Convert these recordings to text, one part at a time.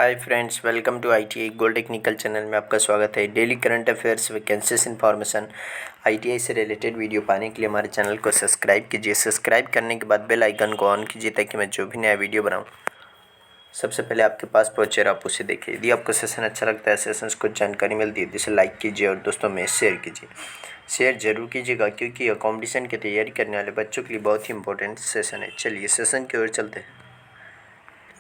Hi friends, welcome to ITI gold technical channel में आपका स्वागत है। Daily current affairs vacancies information ITI से रिलेटेड वीडियो पाने के लिए हमारे चैनल को सब्सक्राइब कीजिए। सब्सक्राइब करने के बाद बेल आइकन को ऑन कीजिए ताकि मैं जो भी नया वीडियो बनाऊं सबसे पहले आपके पास पहुंचे और आप उसे देखिए। यदि आपको सेशन अच्छा लगता है, सेशंस को जानकारी मिलती है तो इसे लाइक कीजिए और दोस्तों में शेयर कीजिए। शेयर जरूर कीजिएगा क्योंकि यह कॉम्पिटिशन की तैयारी करने वाले बच्चों के लिए बहुत ही इंपॉर्टेंट सेशन है। चलिए सेशन की ओर चलते हैं।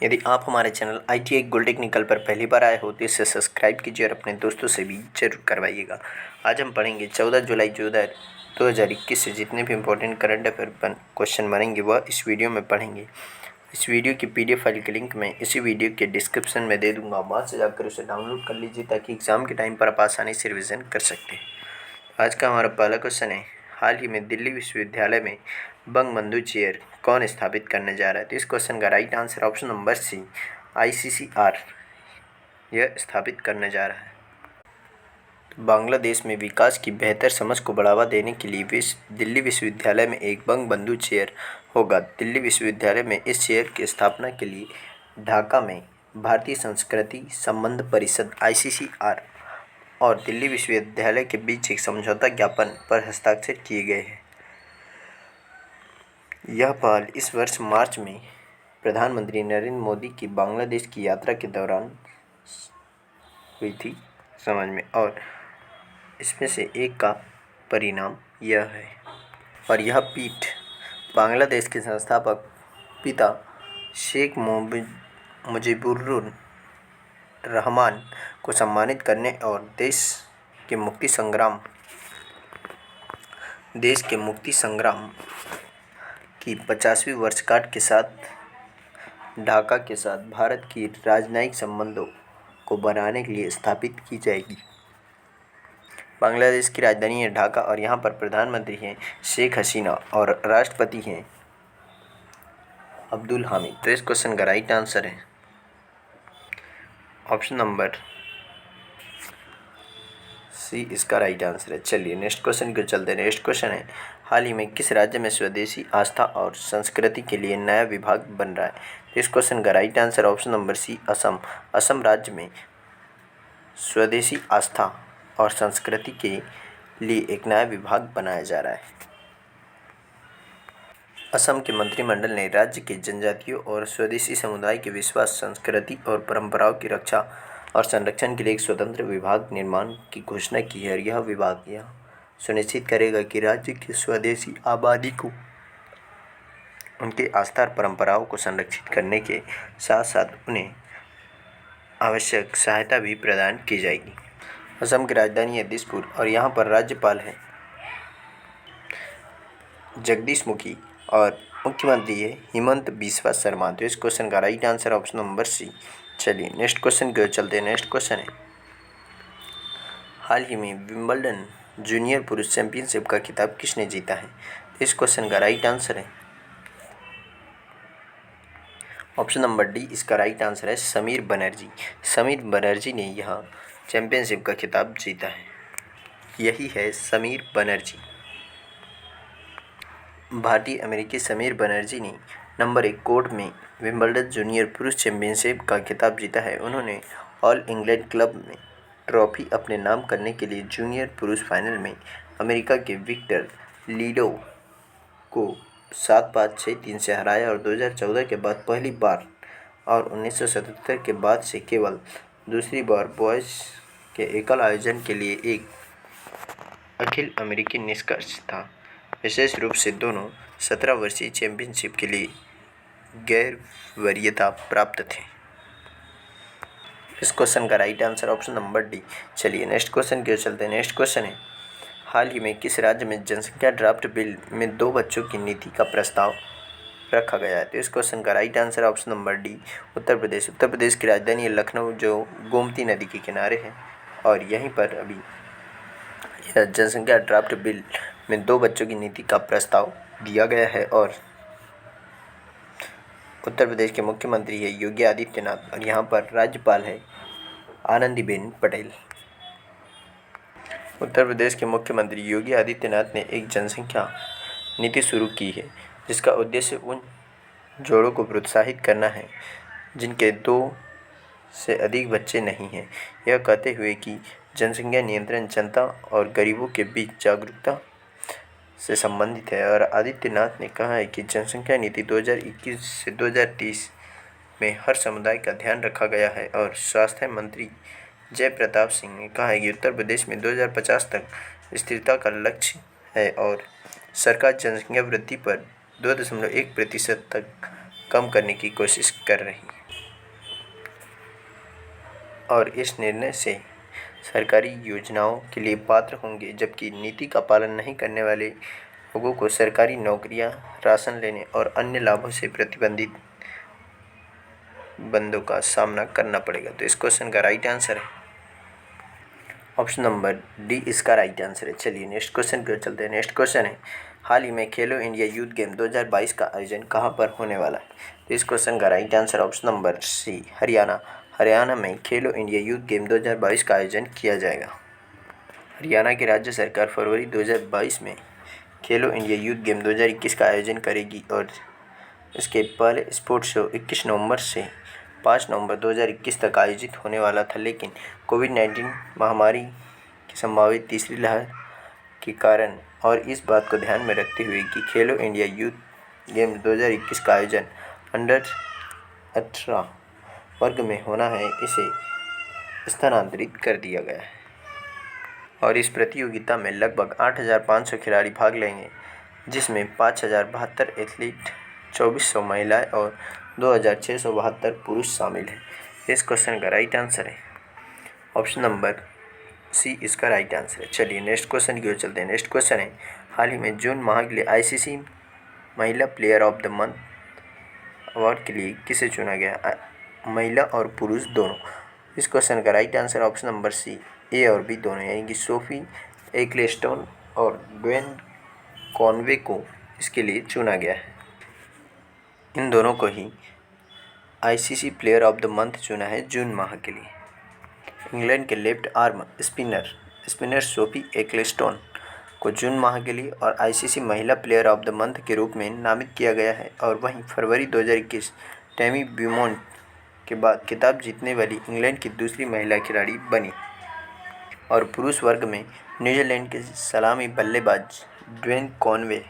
यदि आप हमारे चैनल आईटीआई गोल्ड टेक्निकल पर पहली बार आए हो तो इसे सब्सक्राइब कीजिए और अपने दोस्तों से भी जरूर करवाइएगा। आज हम पढ़ेंगे 14 जुलाई 2021 से जितने भी इंपॉर्टेंट करंट अफेयर क्वेश्चन बनेंगे वह इस वीडियो में पढ़ेंगे। इस वीडियो की पीडीएफ फाइल के लिंक मैं इसी वीडियो के डिस्क्रिप्शन में दे दूंगा। वहाँ से जाकर उसे डाउनलोड कर लीजिए ताकि एग्ज़ाम के टाइम पर आप आसानी से रिविज़न कर सकते हैं। आज का हमारा पहला क्वेश्चन है, हाल ही में दिल्ली विश्वविद्यालय में बंगबंधु चेयर कौन स्थापित करने जा रहा है? तो इस क्वेश्चन का right answer option number C, ICCR यह स्थापित करने जा रहा है। तो बांग्लादेश में विकास की बेहतर समझ को बढ़ावा देने के लिए दिल्ली विश्वविद्यालय में एक बंगबंधु चेयर होगा। दिल्ली विश्वविद्यालय में इस चेयर की स्थापना के लिए ढाका में भारतीय संस्कृति संबंध परिषद आईसीसीआर और दिल्ली विश्वविद्यालय के बीच एक समझौता ज्ञापन पर हस्ताक्षर किए गए हैं। यह पहल इस वर्ष मार्च में प्रधानमंत्री नरेंद्र मोदी की बांग्लादेश की यात्रा के दौरान हुई थी समझ में, और इसमें से एक का परिणाम यह है। और यह पीठ बांग्लादेश के संस्थापक पिता शेख मुजीबुर रहमान को सम्मानित करने और देश के मुक्ति संग्राम की 50वीं वर्षगांठ के साथ ढाका के साथ भारत की राजनयिक संबंधों को बनाने के लिए स्थापित की जाएगी। बांग्लादेश की राजधानी है ढाका और यहाँ पर प्रधानमंत्री हैं शेख हसीना और राष्ट्रपति हैं अब्दुल हामिद। तो इस क्वेश्चन का राइट आंसर है ऑप्शन नंबर सी, इसका राइट आंसर है। चलिए नेक्स्ट क्वेश्चन को चलते हैं। नेक्स्ट क्वेश्चन है, हाल ही में किस राज्य में स्वदेशी आस्था और संस्कृति के लिए नया विभाग बन रहा है? तो इस क्वेश्चन का right answer option number C, Assam. Assam राज्य में स्वदेशी आस्था और संस्कृति के लिए एक नया विभाग बनाया जा रहा है। असम के मंत्रिमंडल ने राज्य के जनजातियों और स्वदेशी समुदाय के विश्वास, संस्कृति और परंपराओं की रक्षा और संरक्षण के लिए एक स्वतंत्र विभाग निर्माण की घोषणा की है। और यह विभाग यह सुनिश्चित करेगा कि राज्य की स्वदेशी आबादी को उनके आस्था और परंपराओं को संरक्षित करने के साथ साथ उन्हें आवश्यक सहायता भी प्रदान की जाएगी। असम की राजधानी है दिसपुर और यहाँ पर राज्यपाल है जगदीश मुखी और मुख्यमंत्री है हिमंत बिस्वा शर्मा। तो इस क्वेश्चन का right answer option number C. चलिए नेक्स्ट क्वेश्चन की ओर चलते हैं। नेक्स्ट क्वेश्चन है, हाल ही में विंबलडन जूनियर पुरुष चैंपियनशिप का खिताब किसने जीता है? तो इस क्वेश्चन का राइट आंसर है ऑप्शन नंबर डी, इसका राइट आंसर है समीर बनर्जी। समीर बनर्जी ने यह चैंपियनशिप का खिताब जीता है। यही है समीर बनर्जी। भारतीय अमेरिकी समीर बनर्जी ने नंबर 1 कोर्ट में विंबलडन जूनियर पुरुष चैंपियनशिप का खिताब जीता है। उन्होंने ऑल इंग्लैंड क्लब में ट्रॉफी अपने नाम करने के लिए जूनियर पुरुष फाइनल में अमेरिका के विक्टर लीडो को 7-5, 6-3 से हराया और 2014 के बाद पहली बार और 1977 के बाद से केवल दूसरी बार बॉयज़ के एकल आयोजन के लिए एक अखिल अमेरिकी निष्कर्ष था। विशेष रूप से दोनों 17 वर्षीय चैंपियनशिप के लिए गैर वरीयता प्राप्त थे। इस क्वेश्चन का right answer option number D. चलिए नेक्स्ट क्वेश्चन की ओर चलते हैं। नेक्स्ट क्वेश्चन है, हाल ही में किस राज्य में जनसंख्या ड्राफ्ट बिल में 2 बच्चों की नीति का प्रस्ताव रखा गया है? तो इस क्वेश्चन का right answer option number D, Uttar Pradesh. Uttar Pradesh की राजधानी है लखनऊ जो गोमती नदी के किनारे है और यहीं पर अभी यह जनसंख्या ड्राफ्ट बिल में 2 बच्चों की नीति का प्रस्ताव दिया गया है। और उत्तर प्रदेश के मुख्यमंत्री है योगी आदित्यनाथ और यहाँ पर राज्यपाल है आनंदीबेन पटेल। उत्तर प्रदेश के मुख्यमंत्री योगी आदित्यनाथ ने एक जनसंख्या नीति शुरू की है जिसका उद्देश्य उन जोड़ों को प्रोत्साहित करना है जिनके 2 से अधिक बच्चे नहीं हैं, यह कहते हुए कि जनसंख्या नियंत्रण जनता और गरीबों के बीच जागरूकता से संबंधित है। और आदित्यनाथ ने कहा है कि जनसंख्या नीति 2021 से 2030 में हर समुदाय का ध्यान रखा गया है। और स्वास्थ्य मंत्री जयप्रताप सिंह ने कहा है कि उत्तर प्रदेश में 2050 तक स्थिरता का लक्ष्य है और सरकार जनसंख्या वृद्धि पर 2.1% तक कम करने की कोशिश कर रही है। और इस निर्णय से सरकारी योजनाओं के लिए पात्र होंगे, जबकि नीति का पालन नहीं करने वाले लोगों को सरकारी नौकरियां, राशन लेने और अन्य लाभों से प्रतिबंधित बंदों का सामना करना पड़ेगा। तो इस क्वेश्चन का राइट आंसर है ऑप्शन नंबर डी, इसका राइट आंसर है। चलिए नेक्स्ट क्वेश्चन की ओर चलते हैं। नेक्स्ट क्वेश्चन है, हाल ही में खेलो इंडिया यूथ गेम 2022 का आयोजन कहाँ पर होने वाला है? तो इस क्वेश्चन का right answer option number C, Haryana. Haryana में खेलो इंडिया यूथ गेम 2022 का आयोजन किया जाएगा। हरियाणा की राज्य सरकार फरवरी 2022 में खेलो इंडिया यूथ गेम 2021 का आयोजन करेगी और इसके पहले स्पोर्ट्स शो 21 नवंबर से 5 नवंबर 2021 तक आयोजित होने वाला था, लेकिन कोविड-19 महामारी की संभावित तीसरी लहर के कारण और इस बात को ध्यान में रखते हुए कि खेलो इंडिया यूथ गेम 2021 का आयोजन अंडर 18 वर्ग में होना है, इसे स्थानांतरित कर दिया गया है। और इस प्रतियोगिता में लगभग 8,500 खिलाड़ी भाग लेंगे, जिसमें 5,072 एथलीट, 2,400 महिलाएं और 2,672 पुरुष शामिल हैं। इस क्वेश्चन का राइट आंसर है ऑप्शन नंबर सी, इसका राइट आंसर है। चलिए नेक्स्ट क्वेश्चन की ओर चलते हैं। नेक्स्ट क्वेश्चन है, हाल ही में जून माह के लिए आईसीसी महिला player of the month award के लिए किसे चुना गया? महिला और पुरुष दोनों। इस क्वेश्चन का right answer option number C, A और बी दोनों, यानी कि सोफी एक्लेस्टोन और ड्वेन कॉनवे को इसके लिए चुना गया है। इन दोनों को ही ICC player of the month चुना है जून माह के लिए। इंग्लैंड के left arm spinner Sophie Ecclestone को जून माह के लिए और आईसीसी महिला प्लेयर ऑफ द मंथ के रूप में नामित किया गया है। और वहीं फरवरी 2021 टैमी ब्यूमॉन्ट के बाद खिताब जीतने वाली इंग्लैंड की दूसरी महिला खिलाड़ी बनी। और पुरुष वर्ग में न्यूजीलैंड के सलामी बल्लेबाज ड्वेन कॉनवे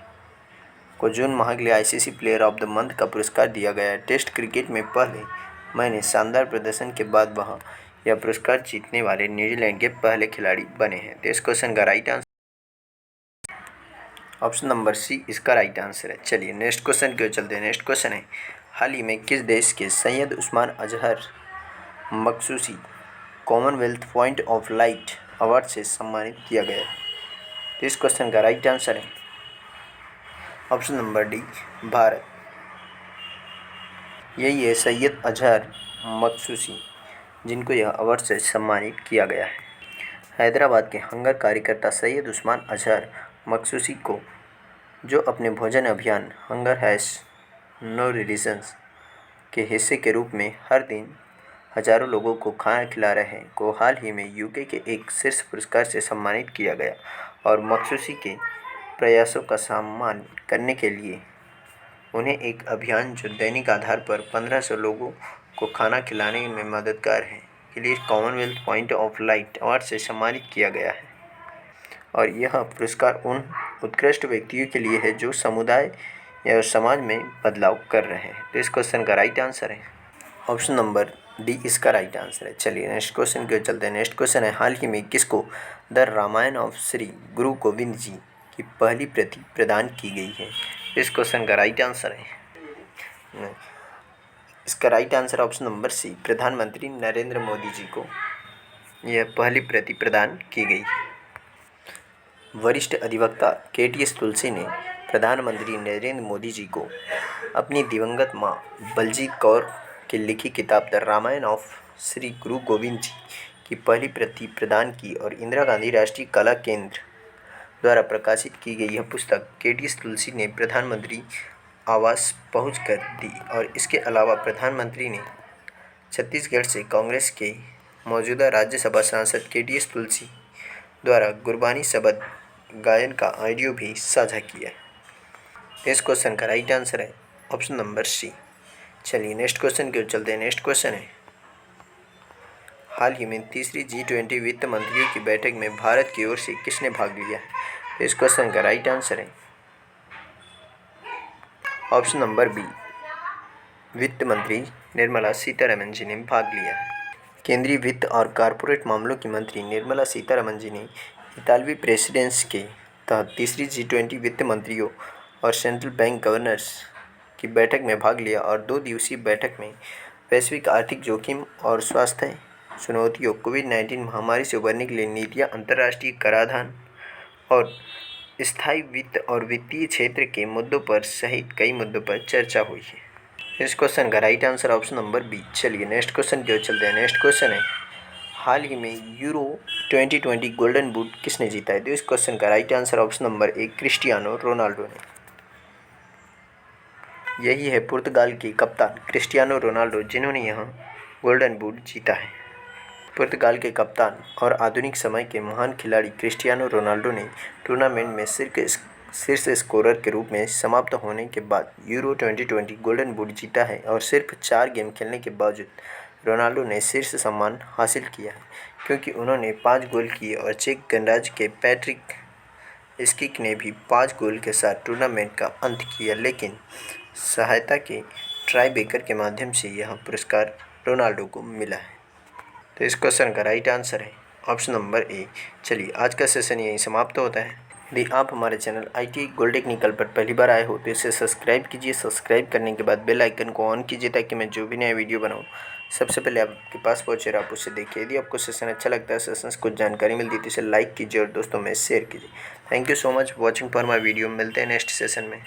को जून माह के लिए ICC player of the month का पुरस्कार दिया गया है। टेस्ट क्रिकेट में पहले महीने शानदार प्रदर्शन के बाद वह यह पुरस्कार जीतने वाले न्यूजीलैंड के पहले खिलाड़ी बने हैं। तो इस क्वेश्चन का right answer option number C, इसका राइट आंसर है। चलिए नेक्स्ट क्वेश्चन की ओर चलते हैं। नेक्स्ट क्वेश्चन है, हाल ही में किस देश के Syed Usman Azhar Maqsoosi Commonwealth point of light award से सम्मानित किया गया है? तो इस क्वेश्चन का राइट आंसर है ऑप्शन नंबर डी, भारत। यही है सैयद अजहर मखसूसी, जिनको यह अवार्ड से सम्मानित किया गया है। हैदराबाद के हंगर कार्यकर्ता सैयद उस्मान अजहर मखसूसी को, जो अपने भोजन अभियान हंगर हैज़ नो रिलीजन्स के हिस्से के रूप में हर दिन हजारों लोगों को खाना खिला रहे हैं, को हाल ही में यूके के एक शीर्ष पुरस्कार से सम्मानित किया गया। और मखसूसी के प्रयासों का सम्मान करने के लिए उन्हें एक अभियान जो दैनिक आधार पर 1500 लोगों को खाना खिलाने में मददगार है के लिए Commonwealth point of light award से सम्मानित किया गया है। और यह पुरस्कार उन उत्कृष्ट व्यक्तियों के लिए है जो समुदाय या समाज में बदलाव कर रहे हैं। तो इस क्वेश्चन का राइट आंसर है ऑप्शन नंबर डी, इसका राइट आंसर है। चलिए नेक्स्ट क्वेश्चन की ओर चलते हैं। नेक्स्ट क्वेश्चन है, हाल ही में किसको द रामायण ऑफ श्री गुरु गोविंद जी की पहली प्रति प्रदान की गई है? इस क्वेश्चन का राइट आंसर है इसका right answer option number C, प्रधानमंत्री नरेंद्र मोदी जी को यह पहली प्रति प्रदान की गई है। वरिष्ठ अधिवक्ता केटीएस तुलसी ने प्रधानमंत्री नरेंद्र मोदी जी को अपनी दिवंगत मां बलजीत कौर की लिखी किताब द रामायण ऑफ श्री गुरु गोविंद जी की पहली प्रति प्रदान की और इंदिरा गांधी राष्ट्रीय कला केंद्र द्वारा प्रकाशित की गई यह पुस्तक केटीएस तुलसी ने प्रधानमंत्री आवास पहुंचकर दी। और इसके अलावा प्रधानमंत्री ने छत्तीसगढ़ से कांग्रेस के मौजूदा राज्यसभा सांसद केटीएस तुलसी द्वारा गुरबानी शब्द गायन का ऑडियो भी साझा किया है। इस क्वेश्चन का राइट आंसर है ऑप्शन नंबर सी। चलिए नेक्स्ट क्वेश्चन की ओर चलते हैं। नेक्स्ट क्वेश्चन है, हाल ही में तीसरी G20 वित्त मंत्रियों की बैठक में भारत की ओर से किसने भाग लिया है? तो इस क्वेश्चन का राइट आंसर है ऑप्शन नंबर बी, वित्त मंत्री निर्मला सीतारमन जी ने भाग लिया है। केंद्रीय वित्त और कॉरपोरेट मामलों की मंत्री निर्मला सीतारमन जी ने इतालवी प्रेसिडेंसी के तहत तीसरी G20 वित्त मंत्रियों और सेंट्रल बैंक गवर्नर्स की बैठक में भाग लिया और 2 दिवसीय बैठक में वैश्विक आर्थिक जोखिम और स्वास्थ्य चुनौतियों, कोविड-19 महामारी से उबरने के लिए नीतियाँ, अंतर्राष्ट्रीय कराधान और स्थायी वित्त और वित्तीय क्षेत्र के मुद्दों पर सहित कई मुद्दों पर चर्चा हुई है। इस क्वेश्चन का right answer option number B. चलिए नेक्स्ट क्वेश्चन की ओर चलते हैं। नेक्स्ट क्वेश्चन है, हाल ही में यूरो 2020 गोल्डन बूट किसने जीता है? तो इस क्वेश्चन का right answer option number A, Cristiano Ronaldo ने। यही है पुर्तगाल के कप्तान क्रिस्टियानो रोनाल्डो जिन्होंने यहाँ गोल्डन बूट जीता है। पुर्तगाल के कप्तान और आधुनिक समय के महान खिलाड़ी क्रिस्टियानो रोनाल्डो ने टूर्नामेंट में शीर्ष स्कोरर के रूप में समाप्त होने के बाद यूरो 2020 गोल्डन बूट जीता है और सिर्फ 4 गेम खेलने के बावजूद रोनाल्डो ने शीर्ष सम्मान हासिल किया है क्योंकि उन्होंने 5 गोल किए और चेक गणराज्य के पैट्रिक स्किक ने भी 5 गोल के साथ टूर्नामेंट का अंत किया, लेकिन सहायता के ट्राई ब्रेकर के माध्यम से यह पुरस्कार रोनाल्डो को मिला है। तो इस क्वेश्चन का राइट आंसर है ऑप्शन नंबर ए। चलिए आज का सेशन यहीं समाप्त होता है। यदि आप हमारे चैनल ITI गोल्ड टेक्निकल पर पहली बार आए हो तो इसे सब्सक्राइब कीजिए। सब्सक्राइब करने के बाद बेल आइकन को ऑन कीजिए ताकि मैं जो भी नया वीडियो बनाऊँ सबसे पहले आपके पास पहुँचे और आप उसे देखिए। यदि आपको सेशन अच्छा लगता है, सेशन से कुछ जानकारी मिलती है तो इसे लाइक कीजिए और दोस्तों में शेयर कीजिए। Thank you so much watching for my video. मिलते हैं नेक्स्ट सेशन में।